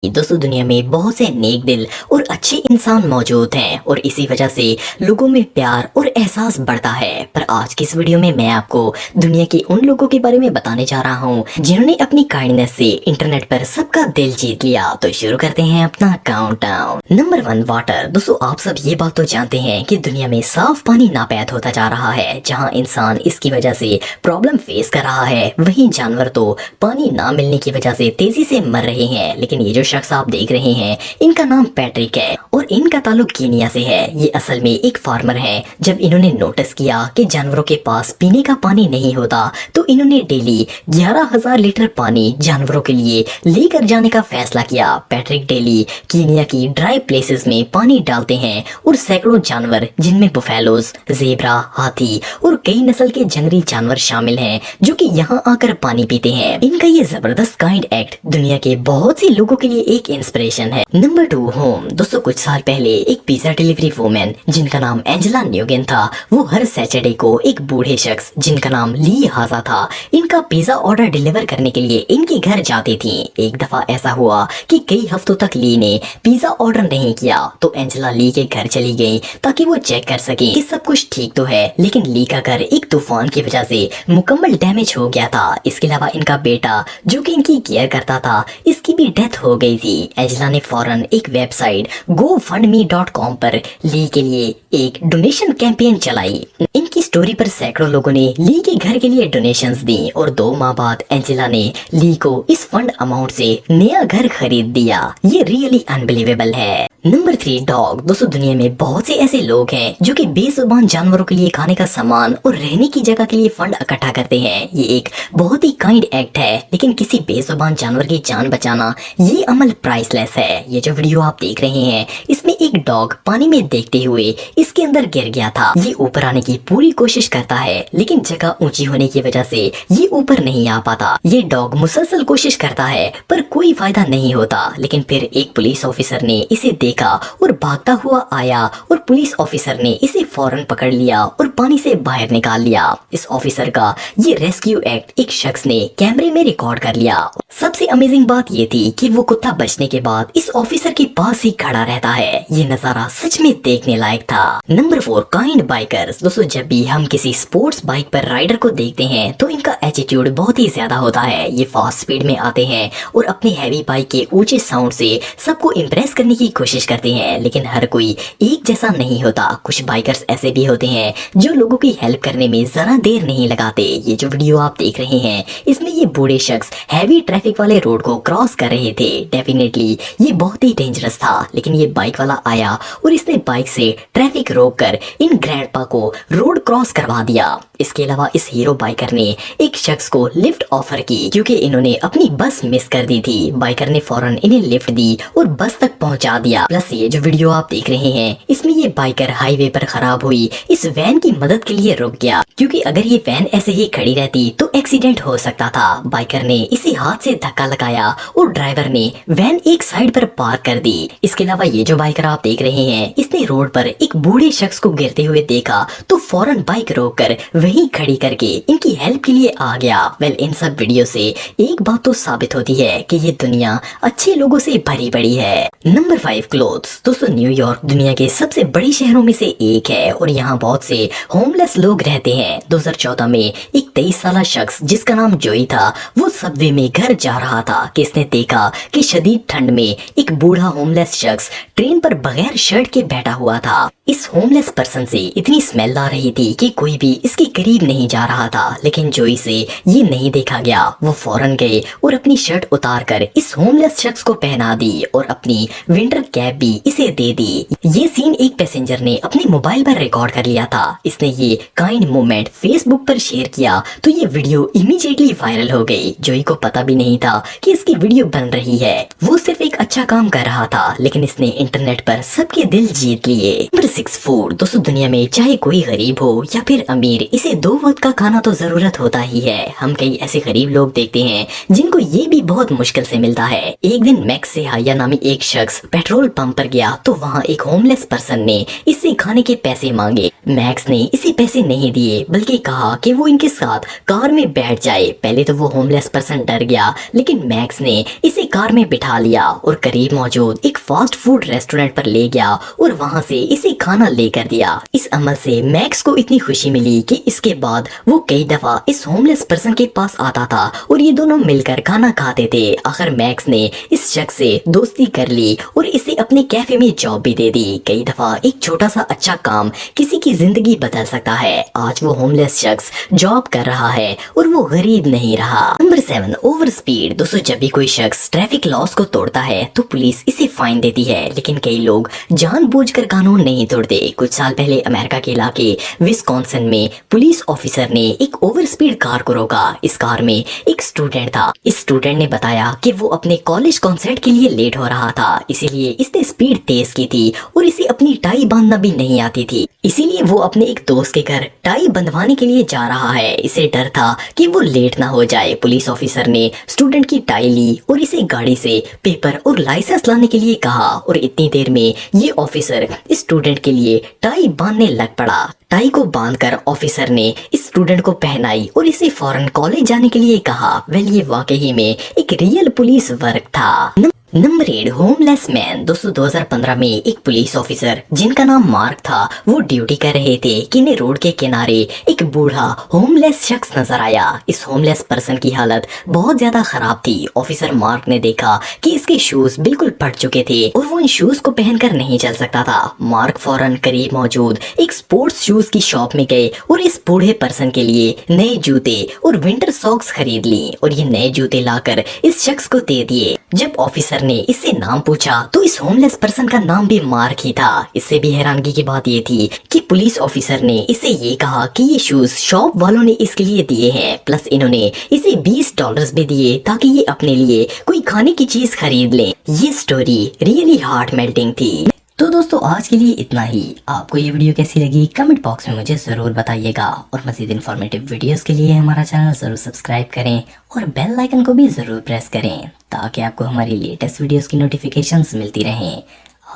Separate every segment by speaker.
Speaker 1: दोस्तों दुनिया में बहुत से नेक दिल और अच्छे इंसान मौजूद हैं और इसी वजह से लोगों में प्यार और एहसास बढ़ता है। पर आज की इस वीडियो में मैं आपको दुनिया के उन लोगों के बारे में बताने जा रहा हूँ जिन्होंने अपनी काइंडनेस से इंटरनेट पर सबका दिल जीत लिया। तो शुरू करते हैं अपना काउंटडाउन। Number 1, water. दोस्तों आप सब ये बात तो जानते हैं कि दुनिया में साफ पानी नापैद होता जा रहा है। जहाँ इंसान इसकी वजह से प्रॉब्लम फेस कर रहा है, वहीं जानवर तो पानी ना मिलने की वजह से तेजी से मर रहे हैं। लेकिन ये जो शख्स आप देख रहे हैं, इनका नाम पैट्रिक है और इनका ताल्लुक कीनिया से है। ये असल में एक फार्मर है। जब इन्होंने नोटिस किया कि जानवरों के पास पीने का पानी नहीं होता, तो इन्होंने डेली 11,000 लीटर पानी जानवरों के लिए लेकर जाने का फैसला किया। पैट्रिक डेली कीनिया की ड्राई प्लेसेस में पानी डालते हैं और सैकड़ों जानवर, जिनमें बुफेलोज, जेब्रा, हाथी और कई नस्ल के जंगली जानवर शामिल हैं, जो कि यहाँ आकर पानी पीते हैं। इनका ये जबरदस्त काइंड एक्ट दुनिया के बहुत से लोगों के लिए एक इंस्पिरेशन है। Number 2, home. दोस्तों कुछ साल पहले एक पिज्जा डिलीवरी वूमेन जिनका नाम एंजेला न्यूगेन था, वो हर सैटरडे को एक बूढ़े शख्स जिनका नाम ली हाजा था, इनका पिज्जा ऑर्डर डिलीवर करने के लिए इनके घर जाती थी। एक दफा ऐसा हुआ कि कई हफ्तों तक ली ने पिज्जा ऑर्डर नहीं किया, तो एंजेला ली के घर चली गई ताकि वो चेक कर सके कि सब कुछ ठीक तो है। लेकिन ली का घर एक तूफान की वजह से मुकम्मल डैमेज हो गया था। इसके अलावा इनका बेटा जो कि इनकी केयर करता था, इसकी भी डेथ हो गई थी। एंजेला ने फौरन एक वेबसाइट gofundme.com पर ली के लिए एक डोनेशन कैंपेन चलाई। इनकी स्टोरी पर सैकड़ों लोगों ने ली के घर के लिए डोनेशंस दी और 2 माह बाद एंजेला ने ली को इस फंड अमाउंट से नया घर खरीद दिया। ये रियली अनबिलीवेबल है। Number 3, dog. दोस्तों दुनिया में बहुत से ऐसे लोग हैं जो कि बेजुबान जानवरों के लिए खाने का सामान और रहने की जगह के लिए फंड इकट्ठा करते हैं। ये एक बहुत ही काइंड एक्ट है, लेकिन किसी बेजुबान जानवर की जान बचाना ये अमल प्राइसलेस है। ये जो वीडियो आप देख रहे हैं, इसमें एक डॉग पानी में देखते हुए इसके अंदर गिर गया था। ये ऊपर आने की पूरी कोशिश करता है, लेकिन जगह ऊंची होने की वजह से ये ऊपर नहीं आ पाता। ये डॉग मुसलसल कोशिश करता है पर कोई फायदा नहीं होता। लेकिन फिर एक पुलिस ऑफिसर ने इसे देखा और भागता हुआ आया और पुलिस ऑफिसर ने इसे फौरन पकड़ लिया और पानी से बाहर निकाल लिया। इस ऑफिसर का ये रेस्क्यू एक्ट एक शख्स ने कैमरे में रिकॉर्ड कर लिया। सबसे अमेजिंग बात ये थी कि वो कुत्ता बचने के बाद इस ऑफिसर के पास ही खड़ा रहता है। ये नजारा सच में देखने लायक था। Number 4, kind bikers. दोस्तों जब भी हम किसी स्पोर्ट्स बाइक पर राइडर को देखते हैं तो इनका एटीट्यूड बहुत ही ज्यादा होता है। ये फास्ट स्पीड में आते हैं और अपनी हैवी बाइक के ऊंचे साउंड से सबको इम्प्रेस करने की कोशिश करते हैं। लेकिन हर कोई एक जैसा नहीं होता। कुछ बाइकर्स ऐसे भी होते हैं जो लोगों की हेल्प करने में जरा देर नहीं लगाते। ये जो वीडियो आप देख रहे हैं, इसमें ये बूढ़े शख्स हैवी ट्रैफिक वाले रोड को क्रॉस कर रहे थे। डेफिनेटली ये बहुत ही डेंजरस था, लेकिन ये बाइक वाला आया और इसने बाइक से ट्रैफिक रोककर इन ग्रैंडपा को रोड क्रॉस करवा दिया। इसके अलावा इस हीरो बाइकर ने एक शख्स को लिफ्ट ऑफर की क्योंकि इन्होंने अपनी बस मिस कर दी थी। बाइकर ने फौरन इन्हें लिफ्ट दी और बस तक पहुंचा दिया। प्लस ये जो वीडियो आप देख रहे हैं, इसमें ये बाइकर हाईवे पर खराब हुई इस वैन की मदद के लिए रुक गया, क्योंकि अगर ये वैन ऐसे ही खड़ी रहती तो एक्सीडेंट हो सकता था। बाइकर ने इसे हाथ से धक्का लगाया और ड्राइवर ने वैन एक साइड पर पार्क कर दी। इसके अलावा ये जो बाइकर आप देख रहे हैं, इसने रोड पर एक बूढ़े शख्स को गिरते हुए देखा तो फौरन बाइक रोककर वहीं खड़ी करके इनकी हेल्प के लिए आ गया। वेल, इन सब वीडियो से एक बात तो साबित होती है कि ये दुनिया अच्छे लोगों से भरी पड़ी है। Number 5, clothes. दोस्तों न्यूयॉर्क दुनिया के सबसे बड़े शहरों में से एक है और यहाँ बहुत से होमलेस लोग रहते हैं। 2014 में एक 23 साल शख्स जिसका नाम जोई था, वो सबवे में घर जा रहा था कि इसने देखा कि शदीद ठंड में एक बूढ़ा होमलेस शख्स ट्रेन पर बगैर शर्ट के बैठा हुआ था। इस होमलेस पर्सन से इतनी स्मेल आ रही थी कि कोई भी इसके करीब नहीं जा रहा था। लेकिन जोई से ये नहीं देखा गया। वो फौरन गए और अपनी शर्ट उतारकर इस होमलेस शख्स को पहना दी और अपनी विंटर कैप भी इसे दे दी। ये सीन एक पैसेंजर ने अपने मोबाइल पर रिकॉर्ड कर लिया था। इसने ये काइंड मोमेंट फेसबुक पर शेयर किया तो ये वीडियो इमीडिएटली वायरल हो गई। जोई को पता भी नहीं था कि इसकी वीडियो बन रही है। वो सिर्फ एक अच्छा काम कर रहा था, लेकिन इसने इंटरनेट पर सबके दिल जीत लिए। Number 6, max food. दोस्तों दुनिया में चाहे कोई गरीब हो या फिर अमीर, इसे 2 वक्त का खाना तो जरूरत होता ही है। हम कई ऐसे गरीब लोग देखते हैं जिनको ये भी बहुत मुश्किल से मिलता है। एक दिन मैक्स से हाया नामी एक शख्स पेट्रोल पंप पर गया तो वहाँ एक होमलेस पर्सन ने इससे खाने के पैसे मांगे। मैक्स ने इसे पैसे नहीं दिए बल्कि कहा कि वो इनके साथ कार में बैठ जाए। पहले तो वो होमलेस पर्सन डर गया, लेकिन मैक्स ने इसे कार में बिठा लिया और करीब मौजूद एक फास्ट फूड रेस्टोरेंट पर ले गया और वहाँ से इसे खाना लेकर दिया। इस अमल से मैक्स को इतनी खुशी मिली कि इसके बाद वो कई दफा इस होमलेस पर्सन के पास आता था और ये दोनों मिलकर खाना खाते थे। आखिर मैक्स ने इस शख्स से दोस्ती कर ली और इसे अपने कैफे में जॉब भी दे दी। कई दफा एक छोटा सा अच्छा काम किसी की जिंदगी बदल सकता है। आज वो होमलेस शख्स जॉब कर रहा है और वो गरीब नहीं रहा। Number 7, over speed. दोस्तों जब भी कोई शख्स ट्रैफिक लॉस को तोड़ता है तो पुलिस इसे फाइन देती है, लेकिन कई लोग जानबूझकर कानून नहीं तोड़ते। कुछ साल पहले अमेरिका के इलाके विस्कॉन्सिन में पुलिस ऑफिसर ने एक ओवर स्पीड कार को रोका। इस कार में एक स्टूडेंट था। इस स्टूडेंट ने बताया कि वो अपने कॉलेज कॉन्सर्ट के लिए लेट हो रहा था, इसीलिए इसने स्पीड तेज की थी और इसे अपनी टाई बांधना भी नहीं आती थी। इसीलिए वो अपने एक दोस्त के घर टाई बंधवाने के लिए जा रहा है। इसे डर था कि वो लेट ना हो जाए। पुलिस ऑफिसर ने स्टूडेंट की टाई ली और इसे गाड़ी से पेपर और लाइसेंस लाने के लिए कहा और इतनी देर में ये ऑफिसर इस स्टूडेंट के लिए टाई बांधने लग पड़ा। टाई को बांधकर ऑफिसर ने इस स्टूडेंट को पहनाई और इसे फौरन कॉलेज जाने के लिए कहा। वेल ये वाकई में एक रियल पुलिस वर्क था। Number 8, homeless man. दोस्तों 2015 में एक पुलिस ऑफिसर जिनका नाम मार्क था, वो ड्यूटी कर रहे थे कि इन्हें रोड के किनारे एक बूढ़ा होमलेस शख्स नजर आया। इस होमलेस पर्सन की हालत बहुत ज्यादा खराब थी। ऑफिसर मार्क ने देखा कि इसके शूज बिल्कुल फट चुके थे और वो इन शूज को पहनकर नहीं चल सकता था। मार्क फौरन करीब मौजूद एक स्पोर्ट्स शूज की शॉप में गए और इस बूढ़े पर्सन के लिए नए जूते और विंटर सॉक्स खरीद ली और ये नए जूते लाकर इस शख्स को दे दिए। जब ऑफिसर ने इससे नाम पूछा तो इस होमलेस पर्सन का नाम भी मार्क ही था। इससे भी हैरानगी की बात ये थी कि पुलिस ऑफिसर ने इसे ये कहा कि ये शूज शॉप वालों ने इसके लिए दिए हैं, प्लस इन्होंने इसे $20 भी दिए ताकि ये अपने लिए कोई खाने की चीज खरीद ले। ये स्टोरी रियली हार्ट मेल्टिंग थी। तो दोस्तों आज के लिए इतना ही। आपको ये वीडियो कैसी लगी कमेंट बॉक्स में मुझे ज़रूर बताइएगा और मज़ीद इन्फॉर्मेटिव वीडियोस के लिए हमारा चैनल ज़रूर सब्सक्राइब करें और बेल आइकन को भी ज़रूर प्रेस करें ताकि आपको हमारी लेटेस्ट वीडियोस की नोटिफिकेशंस मिलती रहें।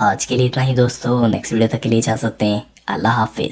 Speaker 1: आज के लिए इतना ही दोस्तों, नेक्स्ट वीडियो तक के लिए इजाज़त दें। अल्लाह हाफिज़।